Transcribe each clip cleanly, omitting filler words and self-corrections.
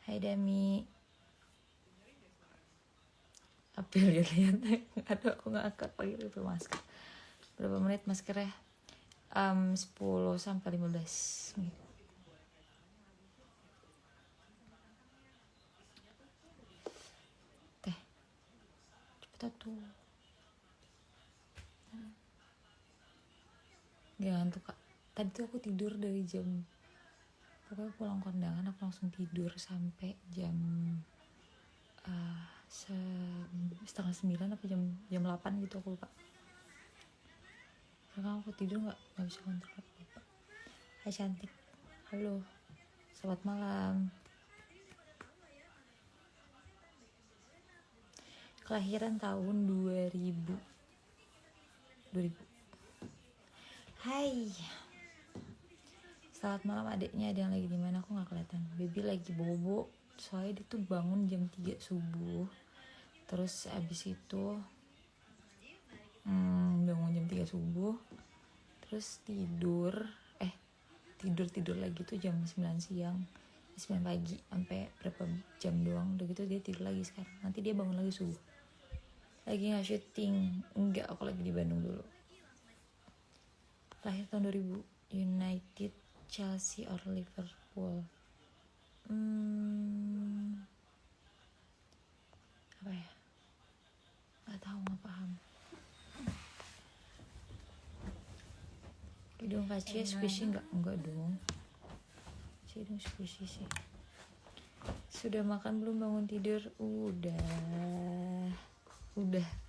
Hai Dami. Apil lihat. Aduh aku gak angkat lagi itu masker. Berapa menit maskernya? 10 sampai 15 menit. Teh. Cepet tuh. Gak ngantuk kak. Tadi tuh aku tidur dari jam, pokoknya pulang kondangan aku langsung tidur sampai jam 8:30 apa jam 8 gitu, aku lupa. Karena aku tidur nggak bisa kontrol. Hai cantik, halo, selamat malam. Kelahiran tahun 2000. Hai, selamat malam adiknya. Ada yang lagi di mana? Aku nggak kelihatan. Baby lagi bobo, soalnya dia tuh bangun jam 3 subuh. Terus abis itu bangun jam 3 subuh. Terus tidur lagi tuh jam 9 siang, 9 pagi, sampai berapa jam doang. Udah gitu dia tidur lagi sekarang. Nanti dia bangun lagi subuh. Lagi nggak syuting? Enggak, aku lagi di Bandung dulu. Lahir tahun 2000. United, Chelsea, or Liverpool? Apa ya? Nggak tahu, nggak paham. Hidung kacinya squishy nggak? Enggak dong. Hidung squishy sih. Sudah makan belum? Bangun tidur? Udah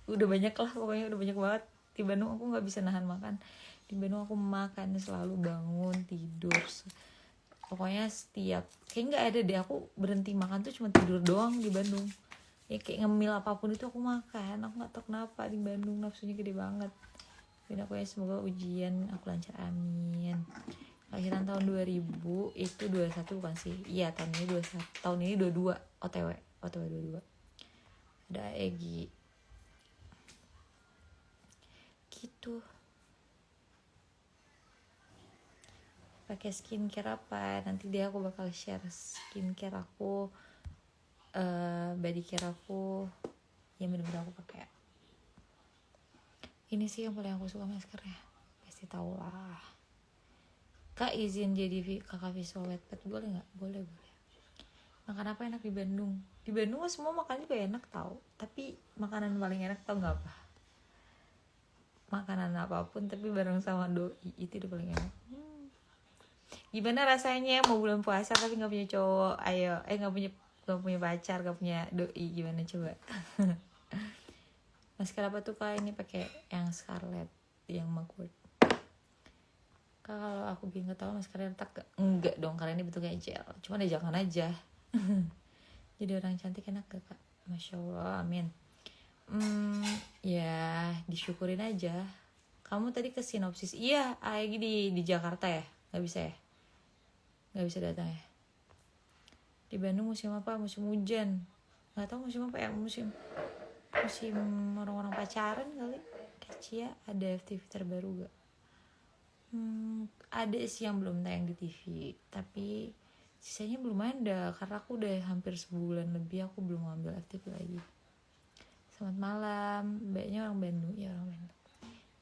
banyak lah, pokoknya udah banyak banget. Di Bandung aku nggak bisa nahan makan. Di Bandung aku makan selalu bangun tidur. Pokoknya setiap, kayak nggak ada deh aku berhenti makan tuh cuma tidur doang di Bandung. Ya kayak ngemil apapun itu aku makan. Aku nggak tahu kenapa di Bandung nafsunya gede banget. Dan aku ya semoga ujian aku lancar, amin. Lahiran tahun 2000 itu 21 bukan sih? Iya, tahun ini 21. Tahun ini 22. OTW 22. Ada Egi. Gitu. Pakai skincare apa? Nanti dia aku bakal share skincare aku, body care aku yang bener-bener aku pakai. Ini sih yang paling aku suka maskernya. Pasti tau lah. Kak izin jadi kakak visual wetpad boleh nggak? Boleh. Makan apa enak di Bandung? Di Bandung semua makan juga enak tau. Tapi makanan paling enak tau nggak apa? Makanan apapun tapi bareng sama doi itu udah paling enak. Gimana rasanya mau bulan puasa tapi nggak punya cowok? Ayo, nggak punya pacar, nggak punya doi, gimana coba? Masker apa tuh kak? Ini pakai yang Scarlett, yang Mugwort. Kak kalau aku bikin ketawa maskernya retak gak? Enggak dong, karena ini bentuknya gel. Cuma deh jangan aja. Jadi orang cantik enak gak kak? Masya Allah, amin. Ya disyukurin aja. Kamu tadi ke sinopsis? Iya, Agi di Jakarta ya? Nggak bisa ya? Nggak bisa datang ya? Di Bandung musim apa? Musim hujan. Nggak tahu musim apa ya? Musim orang-orang pacaran kali. Kacia, ada FTV terbaru gak? Ada sih yang belum tayang di TV, tapi sisanya belum ada karena aku udah hampir sebulan lebih aku belum ngambil FTV lagi. Selamat malam, mbaknya orang Bandung. Ya orang Bandung.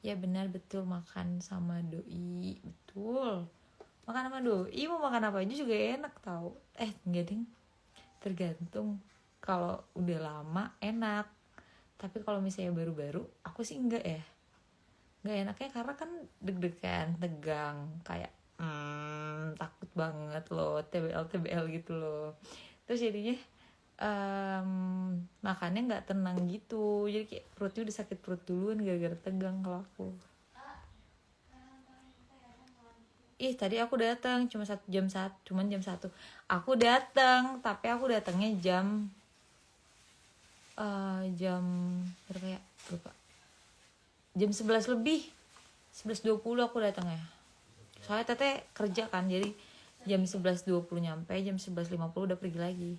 Ya benar betul, makan sama doi. Betul, makan sama doi mau makan apa aja juga enak tau. Enggak ding, tergantung. Kalau udah lama enak, tapi kalau misalnya baru-baru aku sih enggak ya. Nggak enaknya karena kan deg-degan, tegang, kayak takut banget loh, TBL gitu loh. Terus jadinya makannya nggak tenang gitu, jadi kayak perutnya udah sakit perut duluan gara-gara tegang kalau aku. Tadi aku datang cuman jam 1. Aku datang, tapi aku datangnya jam berapa ya? Lupa. Jam 11 lebih. 11:20 aku datangnya. Soalnya teteh kerja kan, jadi jam 11:20 nyampe, jam 11:50 udah pergi lagi.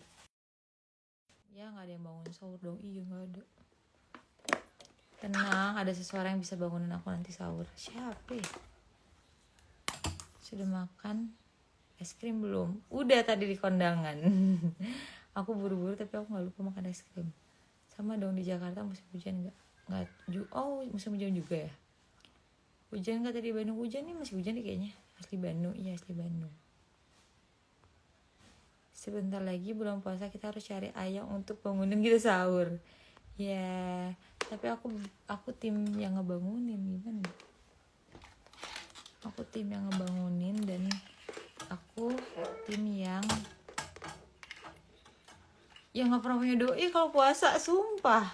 Ya gak ada yang bangun sahur dong. Iya gak ada. Tenang, ada seseorang yang bisa bangunin aku nanti sahur. Siapa ya? Sudah makan? Es krim belum, udah tadi di kondangan. Aku buru-buru tapi aku nggak lupa makan es krim. Sama dong di Jakarta musim hujan musim hujan juga ya. Hujan nggak tadi Bandung? Hujan nih, masih hujan nih kayaknya. Asli Bandung, iya asli Bandung. Sebentar lagi bulan puasa kita harus cari ayam untuk bangunin kita sahur. Ya, tapi aku tim yang ngebangunin gimana? Aku tim yang ngebangunin dan aku tim yang nggak pernah punya doi kalau puasa, sumpah.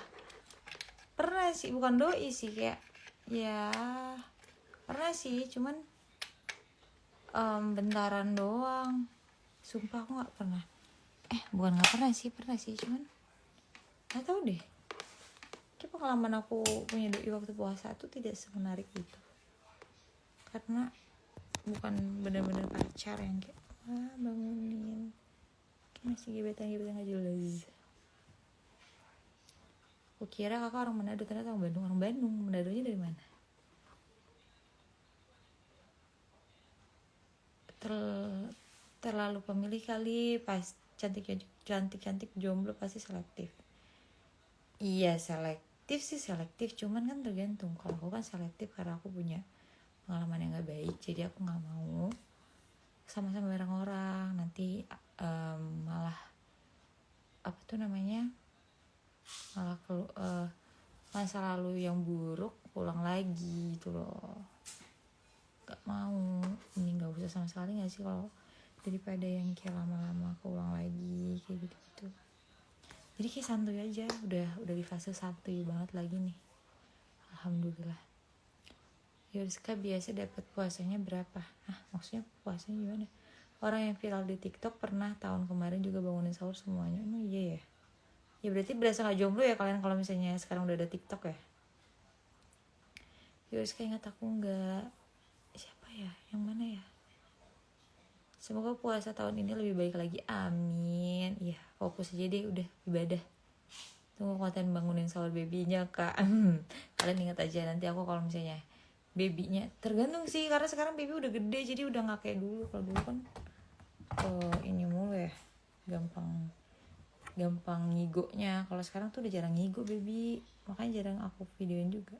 Pernah sih, bukan doi sih, kayak ya pernah sih, cuman bentaran doang. Sumpah aku nggak pernah. Bukan nggak pernah sih, cuman nggak tahu deh. Kayak pengalaman aku punya doi waktu puasa tuh tidak semenarik itu. Karena bukan benar-benar pacar yang kayak bangunin, kayak masih gebetan nggak jelas. Aku kira kakak orang Manado, ternyata orang Bandung. Manadonya dari mana? Terlalu pemilih kali, pas cantik jomblo pasti selektif. Iya selektif, cuman kan tergantung. Kalau aku kan selektif karena aku punya pengalaman yang gak baik, jadi aku gak mau sama-sama bareng orang nanti malah masa lalu yang buruk pulang lagi gitu loh. Gak mau, ini gak usah sama sekali gak sih, kalau daripada yang kayak lama-lama keulang lagi kayak gitu. Jadi kayak santuy aja, udah di fase santuy banget lagi nih, alhamdulillah. Yuriska biasa dapat puasanya berapa? Maksudnya puasanya gimana? Orang yang viral di TikTok pernah tahun kemarin juga bangunin sahur semuanya. Emang iya ya? Ya berarti berasa gak jomblo ya kalian kalau misalnya sekarang udah ada TikTok ya? Yuriska ingat aku enggak. Siapa ya? Yang mana ya? Semoga puasa tahun ini lebih baik lagi, amin. Iya, fokus aja deh, udah ibadah. Tunggu konten bangunin sahur babynya kak. Kalian ingat aja, nanti aku kalau misalnya babynya, tergantung sih karena sekarang baby udah gede, jadi udah nggak kayak dulu. Kalau dulu kan ini mulu ya, gampang ngigonya. Kalau sekarang tuh udah jarang ngigo baby, makanya jarang aku videoin juga.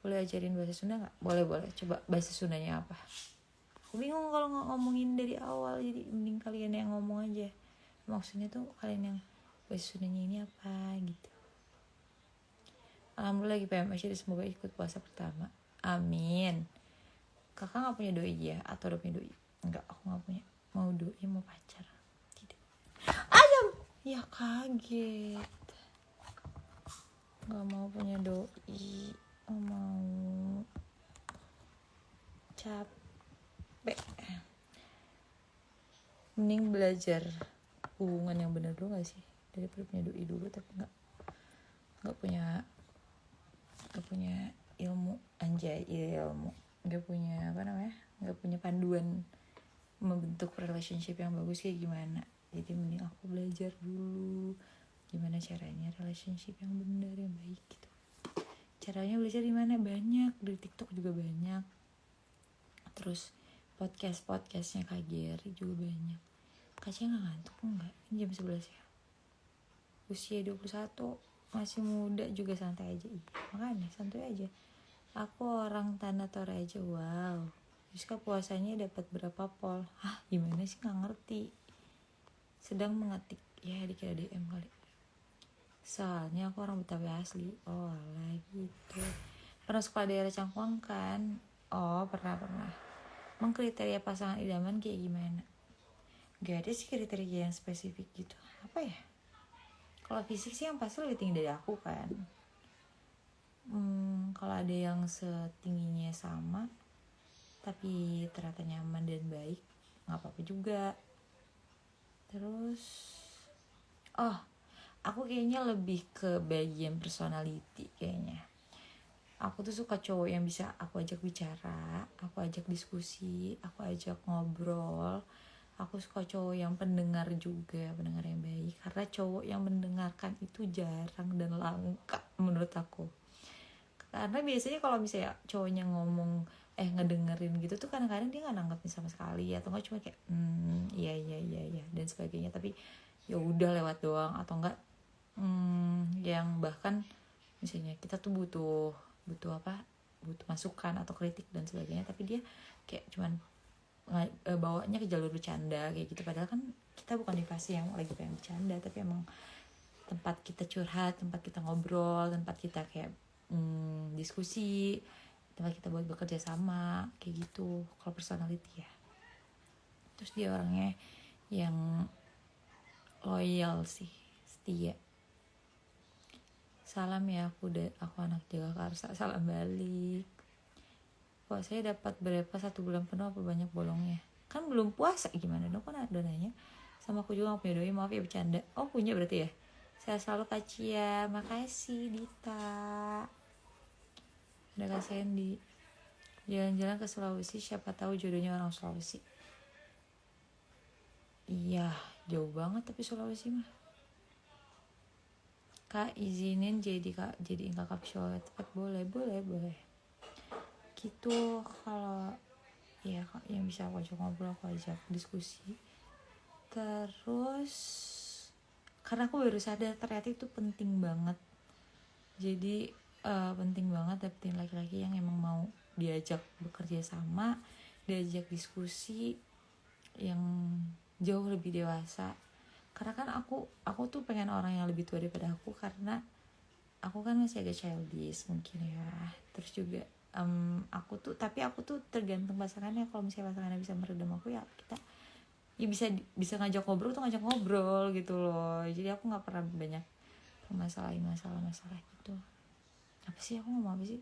Boleh ajarin bahasa Sunda nggak? Boleh, coba bahasa Sundanya apa? Aku bingung kalau ngomongin dari awal, jadi mending kalian yang ngomong aja. Maksudnya tuh kalian yang bahasa Sundanya ini apa gitu. Alhamdulillah lagi PMS, jadi semoga ikut puasa pertama, amin. Kakak gak punya doi ya? Atau udah punya doi? Enggak, aku gak punya. Mau doi, mau pacar? Tidak. Ayam! Ya kaget. Gak mau punya doi, gak mau. Capek. Mending belajar hubungan yang benar dulu gak sih? Daripada punya doi dulu tapi gak punya ilmu, gak punya panduan membentuk relationship yang bagus kayak gimana. Jadi mending aku belajar dulu gimana caranya relationship yang benar, yang baik gitu. Caranya belajar di mana? Banyak, dari TikTok juga banyak, terus podcastnya Kak Geri juga banyak. Kacanya gak ngantuk? Enggak, ini jam 11 ya. Usia 21, masih muda juga, santai aja. Makanya santai aja. Aku orang Tanda Toraja. Wow, Rizka puasanya dapat berapa pol? Gimana sih, nggak ngerti. Sedang mengetik, ya dikira DM kali. Soalnya aku orang Betawi asli. Oh alah gitu. Pernah sekolah daerah Cangkuang kan? Oh pernah. Mengkriteria pasangan idaman kayak gimana? Gak ada sih kriteria yang spesifik gitu. Apa ya? Kalau fisik sih yang pasti lebih tinggi dari aku kan. Kalau ada yang setingginya sama tapi ternyata nyaman dan baik, nggak apa-apa juga. Terus aku kayaknya lebih ke bagian personality kayaknya. Aku tuh suka cowok yang bisa aku ajak bicara, aku ajak diskusi, aku ajak ngobrol. Aku suka cowok yang pendengar juga, pendengar yang baik. Karena cowok yang mendengarkan itu jarang dan langka menurut aku. Karena biasanya kalau misalnya cowoknya ngomong ngedengerin gitu tuh kadang-kadang dia nggak nanggepin sama sekali, atau nggak cuma kayak iya dan sebagainya, tapi ya udah lewat doang, atau enggak yang bahkan misalnya kita tuh butuh masukan atau kritik dan sebagainya, tapi dia kayak cuman bawanya ke jalur bercanda kayak gitu, padahal kan kita bukan di fase yang lagi pengen bercanda, tapi emang tempat kita curhat, tempat kita ngobrol, tempat kita kayak diskusi, tempat kita buat bekerja sama kayak gitu kalau personality ya. Terus dia orangnya yang loyal sih, setia. Salam ya, aku anak Jakarta, salam balik. Kok saya dapat berapa 1 bulan penuh apa banyak bolongnya? Kan belum puasa gimana dong, kan ada nanya. Sama aku juga gak punya doi, maaf ya bercanda. Oh punya berarti ya. Saya selalu Kak Cia, makasih Dita. Udah Kak Sandy. Jalan-jalan ke Sulawesi, siapa tahu jodohnya orang Sulawesi. Iya, jauh banget tapi Sulawesi mah. Kak izinin jadiin kakak sholat tepat, boleh gitu. Kalau ya yang bisa aku ajak ngobrol, aku ajak diskusi. Terus karena aku baru sadar ternyata itu penting banget, jadi penting banget dapetin laki-laki yang emang mau diajak bekerja sama, diajak diskusi yang jauh lebih dewasa. Karena kan aku tuh pengen orang yang lebih tua daripada aku, karena aku kan masih agak childish mungkin ya. Terus juga aku tuh tergantung pasangannya. Kalau misalnya pasangannya bisa meredam aku, ya kita ya bisa ngajak ngobrol gitu loh. Jadi aku nggak pernah banyak permasalahin masalah gitu. Apa sih aku ngomong apa sih?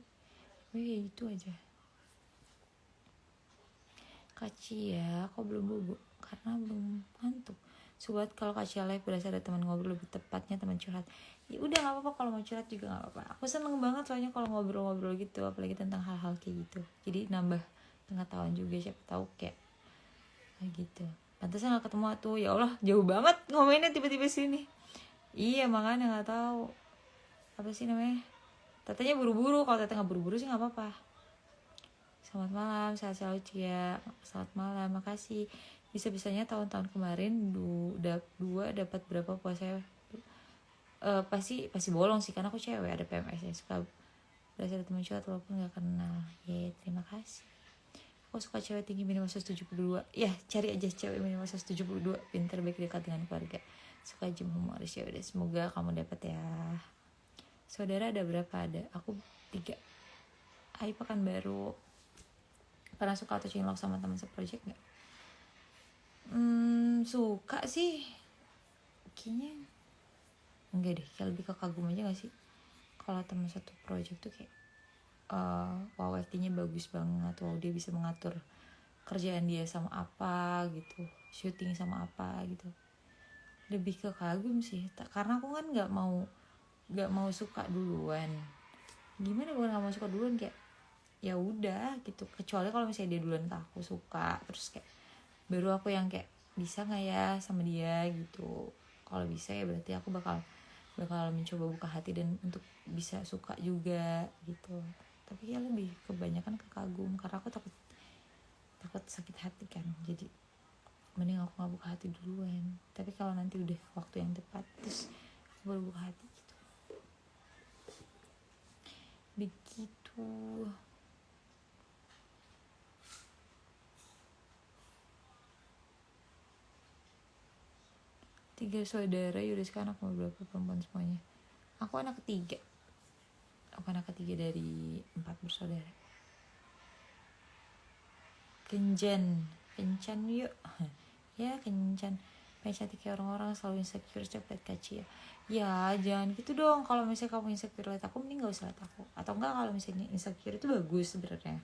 Kayak gitu aja. Kaci ya, aku belum bubuk karena belum ngantuk. Sobat, kalau Kak Cia live berasa ada teman ngobrol, lebih tepatnya teman curhat. Ya udah nggak apa-apa, kalau mau curhat juga nggak apa-apa. Aku seneng banget soalnya kalau ngobrol-ngobrol gitu, apalagi tentang hal-hal kayak gitu. Jadi nambah pengetahuan juga, siapa tahu kayak gitu. Pantasnya nggak ketemu tuh, ya Allah jauh banget ngomennya tiba-tiba sini. Iya makanya nggak tahu apa sih namanya. Tetenya buru-buru, kalau teteh nggak buru-buru sih nggak apa-apa. Selamat malam, sehat selalu Cia. Selamat malam, makasih. Bisa-bisanya tahun-tahun kemarin dua dapat berapa puasa? Pasti bolong sih, karena aku cewek, ada PMS ya. Suka berasa ada teman curhat walaupun gak kenal. Terima kasih. Aku suka cewek tinggi minimal 172. Ya, cari aja cewek minimal 172. Pintar, baik, dekat dengan keluarga. Suka gym, humoris. Ya udah, semoga kamu dapat ya. Saudara ada berapa? Ada. Aku 3. Hai Pekanbaru. Pernah suka atau cinlok sama teman seproject gak? Suka sih kayaknya enggak deh, kayak lebih ke kagum aja gak sih. Kalau teman satu project tuh kayak wow, actingnya bagus banget, wow dia bisa mengatur kerjaan dia sama apa gitu, syuting sama apa gitu. Lebih ke kagum sih, karena aku kan nggak mau suka duluan. Gimana bukan nggak mau suka duluan, kayak ya udah gitu. Kecuali kalau misalnya dia duluan ke aku suka, terus kayak baru aku yang kayak bisa nggak ya sama dia gitu. Kalau bisa ya berarti aku bakal mencoba buka hati dan untuk bisa suka juga gitu. Tapi ya lebih kebanyakan ke kagum, karena aku takut sakit hati kan, jadi mending aku nggak buka hati duluan. Tapi kalau nanti udah waktu yang tepat, terus aku baru buka hati gitu. Begitu. Tiga saudara, Yuriska anak nomor berapa, perempuan semuanya? Aku anak ketiga dari 4 bersaudara. Kencan yuk. Ya kencan, pengen cantik kayak orang-orang, selalu insecure, cepet kaci ya. Ya jangan gitu dong. Kalau misalnya kamu insecure liat aku, mending gak usah liat aku. Atau enggak, kalau misalnya insecure itu bagus sebenarnya,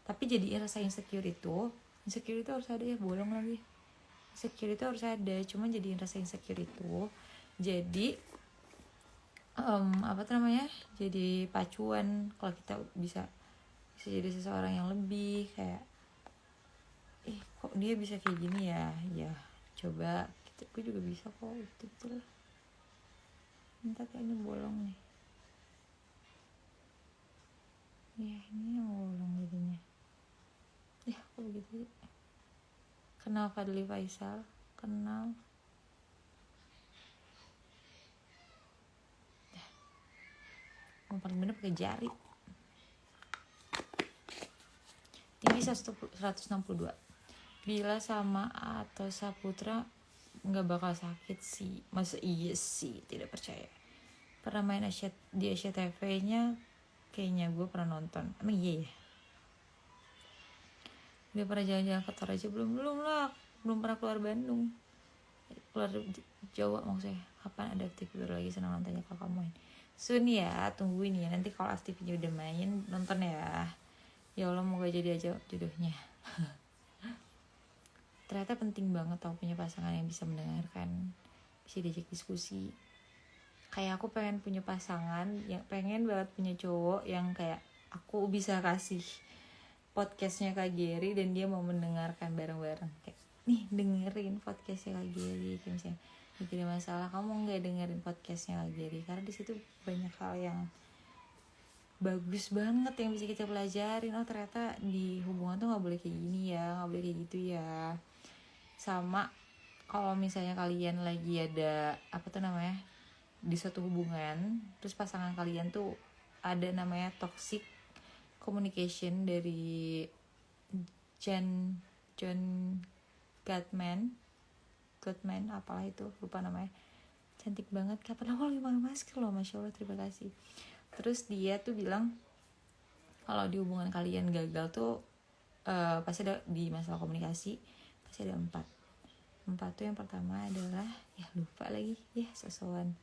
tapi jadi rasa insecure itu harus ada ya, bolong lagi. Insecure itu harus ada, cuma jadiin rasa insecure itu jadi apa tuh namanya, jadi pacuan kalau kita bisa jadi seseorang yang lebih kayak kok dia bisa kayak gini ya coba gitu, gue juga bisa kok gitu lah. Entah kayak ini bolong nih ya, ini yang bolong jadinya. kok begitu sih. Kenal Fadli Faisal, kenal. Yang paling bener pakai jari. Tinggi 162. Bila sama atau Saputra nggak bakal sakit sih. Masa iya sih, tidak percaya. Pernah main di Asia TV-nya, kayaknya gue pernah nonton. Emang iya ya? Udah pernah jalan-jalan ke Toraja belum lah. Belum pernah keluar Bandung, keluar Jawa maksudnya. Kapan ada aktif baru lagi, senang nontonnya kalau kamu main. Soon ya, tungguin ya. Nanti kalau aktifnya udah main, nonton ya. Ya Allah, moga jadi aja jodohnya. Ternyata penting banget tau punya pasangan yang bisa mendengarkan, bisa diajak diskusi. Kayak aku pengen punya pasangan yang pengen banget punya cowok yang kayak aku bisa kasih podcastnya Kak Geri dan dia mau mendengarkan bareng-bareng. Kayak nih dengerin podcastnya Kak Geri, kayak misalnya lagi ada masalah kamu nggak dengerin podcastnya Kak Geri karena di situ banyak hal yang bagus banget yang bisa kita pelajarin. Oh ternyata di hubungan tuh nggak boleh kayak gini ya, nggak boleh kayak gitu ya. Sama kalau misalnya kalian lagi ada apa tuh namanya di suatu hubungan, terus pasangan kalian tuh ada namanya toxic communication dari John Gottman apalah itu, lupa namanya. Cantik banget, kapan aku lagi pakai masker loh, masya Allah, terima kasih. Terus dia tuh bilang kalau di hubungan kalian gagal tuh pasti ada di masalah komunikasi, pasti ada 4 tuh. Yang pertama adalah ya lupa lagi ya, sosokan.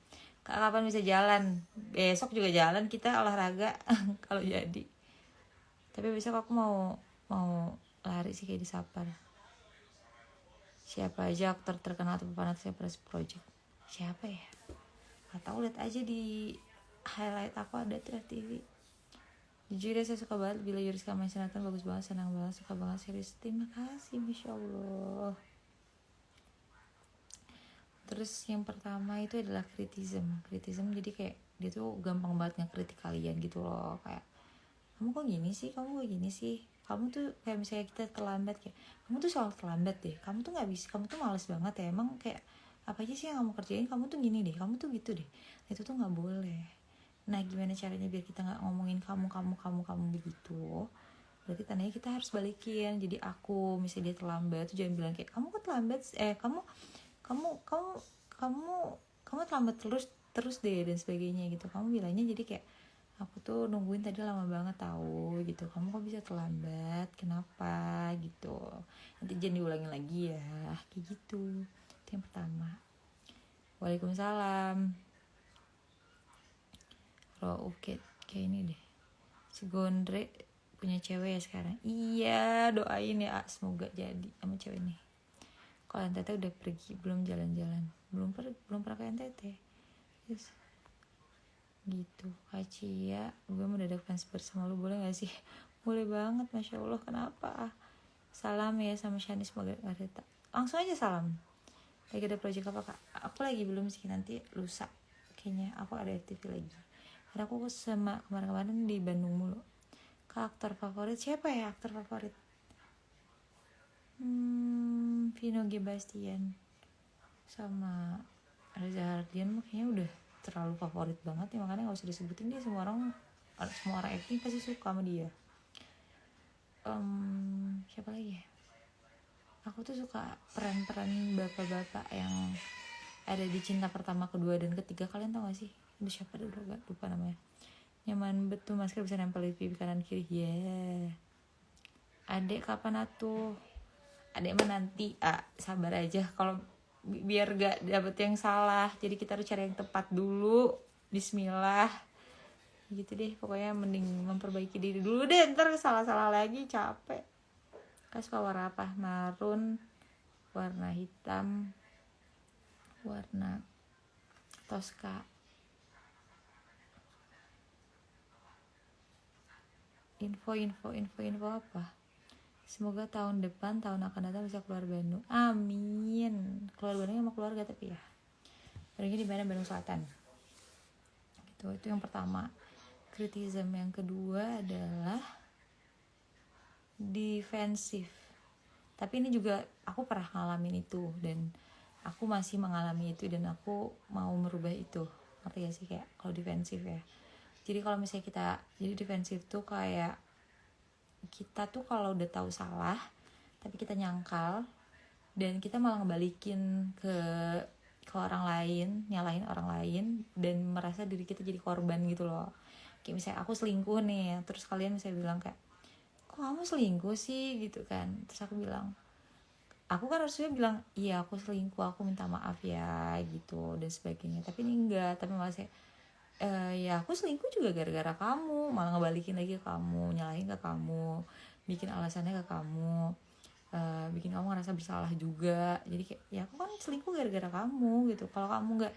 Kak kapan bisa jalan? Besok juga jalan kita olahraga kalau jadi. Tapi besok aku mau lari sih kayak di Sapar. Siapa aja aktor terkenal atau pemanah Sapar Project? Siapa ya? Gak tau, lihat aja di highlight aku ada tuh TV. Jujur ya saya suka banget bila Yuriska main sinetron, bagus banget, senang banget, suka banget serius. Terima kasih, masya Allah. Terus yang pertama itu adalah kritism jadi kayak dia tuh gampang banget ngekritik kalian gitu loh, kayak kamu kok gini sih, kamu tuh kayak misalnya kita terlambat, kayak kamu tuh selalu terlambat deh, kamu tuh nggak bisa, kamu tuh malas banget ya, emang kayak apa aja sih yang kamu kerjain, kamu tuh gini deh, kamu tuh gitu deh. Itu tuh nggak boleh. Nah gimana caranya biar kita nggak ngomongin kamu begitu? Berarti tandanya kita harus balikin. Jadi aku misalnya dia terlambat tuh jangan bilang kayak kamu kok terlambat, kamu terlambat terus deh dan sebagainya gitu. Kamu bilangnya jadi kayak aku tuh nungguin tadi lama banget tahu gitu, kamu kok bisa terlambat, kenapa gitu. Nanti jangan diulangin lagi ya, kayak gitu. Itu yang pertama. Waalaikumsalam. Rauf kayak ini deh, si Gondre punya cewek ya sekarang. Iya, doain ya semoga jadi sama cewek nih. Kalau NTT udah pergi, belum jalan-jalan, belum pernah ke NTT. Yes. Gitu. Kak Cia, gue mendadak fans bersama lu, boleh gak sih? Boleh banget, masya Allah. Kenapa? Salam ya sama Shani, semoga ada. Langsung aja salam. Lagi ada project apa Kak? Aku lagi belum sih, nanti lusa kayaknya aku ada TV lagi. Karena aku sama kemarin-kemarin di Bandung mulu. Kak, aktor favorit siapa ya? Aktor favorit Vino G. Bastian sama Reza Hardian kayaknya udah terlalu favorit banget ya, makanya gak usah disebutin dia. Semua orang acting pasti suka sama dia. Siapa lagi ya? Aku tuh suka peran-peran bapak-bapak yang ada di Cinta Pertama, Kedua, dan Ketiga. Kalian tau gak sih? Itu siapa dulu, gak lupa namanya. Nyaman betul, masker bisa nempel di pipi kanan kiri. Yeah. Adek kapan atuh? Adek mah nanti, sabar aja. Kalau biar gak dapet yang salah, jadi kita harus cari yang tepat dulu. Bismillah. Gitu deh, pokoknya mending memperbaiki diri dulu deh, ntar salah-salah lagi, capek. Suka warna apa? Marun, warna hitam, warna Tosca. Info apa? Semoga tahun depan, tahun akan datang bisa keluar Bandung. Amin. Keluar Bandung sama keluarga tapi ya. Bandungnya di mana? Bandung Selatan. Gitu, itu yang pertama. Kritism. Yang kedua adalah defensif. Tapi ini juga aku pernah ngalamin itu, dan aku masih mengalami itu, dan aku mau merubah itu. Ngerti gak sih, kayak kalau defensif ya. Jadi kalau misalnya kita jadi defensif tuh kayak kita tuh kalau udah tahu salah tapi kita nyangkal dan kita malah ngebalikin ke orang lain, nyalahin orang lain, dan merasa diri kita jadi korban gitu loh. Kayak misalnya aku selingkuh nih, terus kalian misalnya bilang kayak, kok kamu selingkuh sih gitu kan. Terus aku bilang, aku kan harusnya bilang, iya aku selingkuh, aku minta maaf ya gitu dan sebagainya. Tapi ini enggak, tapi malah saya, ya aku selingkuh juga gara-gara kamu, malah ngebalikin lagi ke kamu, nyalahin ke kamu, bikin alasannya ke kamu, bikin kamu ngerasa bersalah juga. Jadi kayak, ya aku kan selingkuh gara-gara kamu gitu. Kalau kamu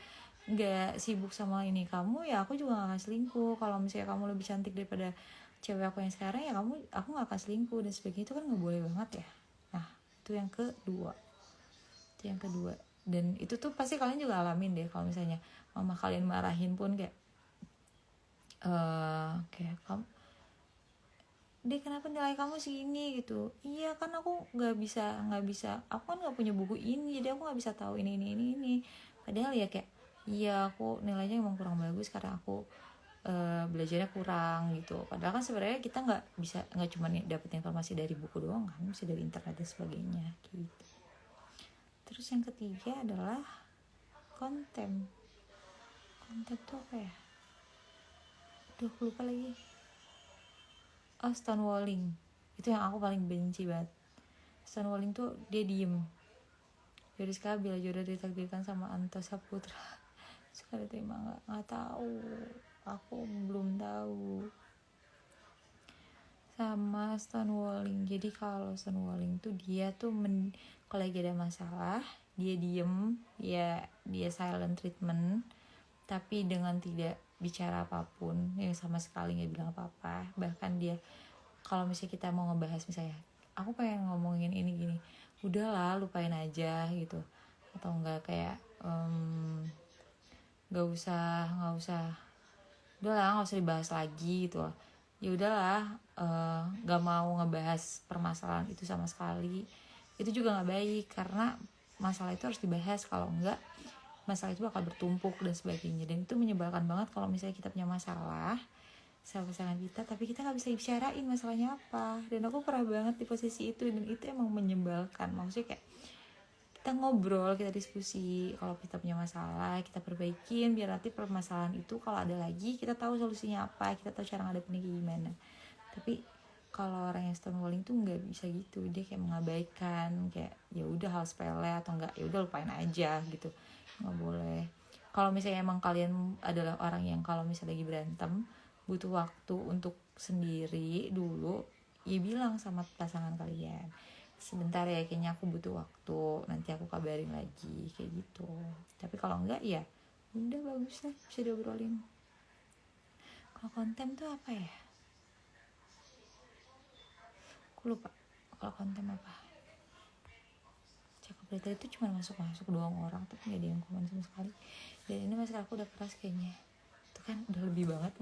nggak sibuk sama ini kamu, ya aku juga gak akan selingkuh. Kalau misalnya kamu lebih cantik daripada cewek aku yang sekarang, ya aku gak akan selingkuh dan sebagainya. Itu kan nggak boleh banget ya. Nah itu yang kedua. Dan itu tuh pasti kalian juga alamin deh. Kalau misalnya mama kalian marahin pun kayak, kayak kamu, deh kenapa nilai kamu segini gitu. Iya kan aku nggak bisa, aku kan nggak punya buku ini, jadi aku nggak bisa tahu ini. Padahal ya kayak, iya aku nilainya emang kurang bagus karena aku belajarnya kurang gitu. Padahal kan sebenarnya kita nggak cuma dapet informasi dari buku doang kan, bisa dari internet dan sebagainya gitu. Terus yang ketiga adalah konten tuh apa ya, aku lupa lagi. Stonewalling, itu yang aku paling benci banget. Stonewalling tuh dia diem. Yuriska bila jodoh ditakdirkan sama Anto Saputra, suka diterima nggak tahu, aku belum tahu. Sama Stonewalling, jadi kalau Stonewalling tuh dia tuh kalau lagi ada masalah dia diem, ya dia silent treatment, tapi dengan tidak bicara apapun, yang sama sekali nggak bilang apa-apa. Bahkan dia kalau misalnya kita mau ngebahas, misalnya aku pengen ngomongin ini gini, udahlah lupain aja gitu. Atau enggak kayak nggak usah udahlah nggak usah dibahas lagi gitu. Ya udahlah, nggak mau ngebahas permasalahan itu sama sekali. Itu juga nggak baik, karena masalah itu harus dibahas. Kalau enggak, masalah itu bakal bertumpuk dan sebagainya. Dan itu menyebalkan banget kalau misalnya kita punya masalah sama pasangan kita tapi kita nggak bisa bicarain masalahnya apa. Dan aku pernah banget di posisi itu, dan itu emang menyebalkan. Maksudnya kayak kita ngobrol, kita diskusi, kalau kita punya masalah kita perbaikin, biar nanti permasalahan itu kalau ada lagi kita tahu solusinya apa, kita tahu cara ngadepinnya gimana. Tapi kalau orang yang stonewalling tuh nggak bisa gitu, dia kayak mengabaikan, kayak ya udah hal sepele, atau enggak ya udah lupain aja gitu. Nggak boleh. Kalau misalnya emang kalian adalah orang yang kalau misalnya lagi berantem butuh waktu untuk sendiri dulu, ya bilang sama pasangan kalian, sebentar ya kayaknya aku butuh waktu, nanti aku kabarin lagi, kayak gitu. Tapi kalau enggak ya udah, bagus lah, bisa diobrolin. Kalau konten tuh apa ya, aku lupa. Kalau konten apa, cakap berita itu cuma masuk doang orang, tapi nggak ada yang komen sama sekali. Dan ini masker aku udah keras kayaknya, itu kan udah lebih banget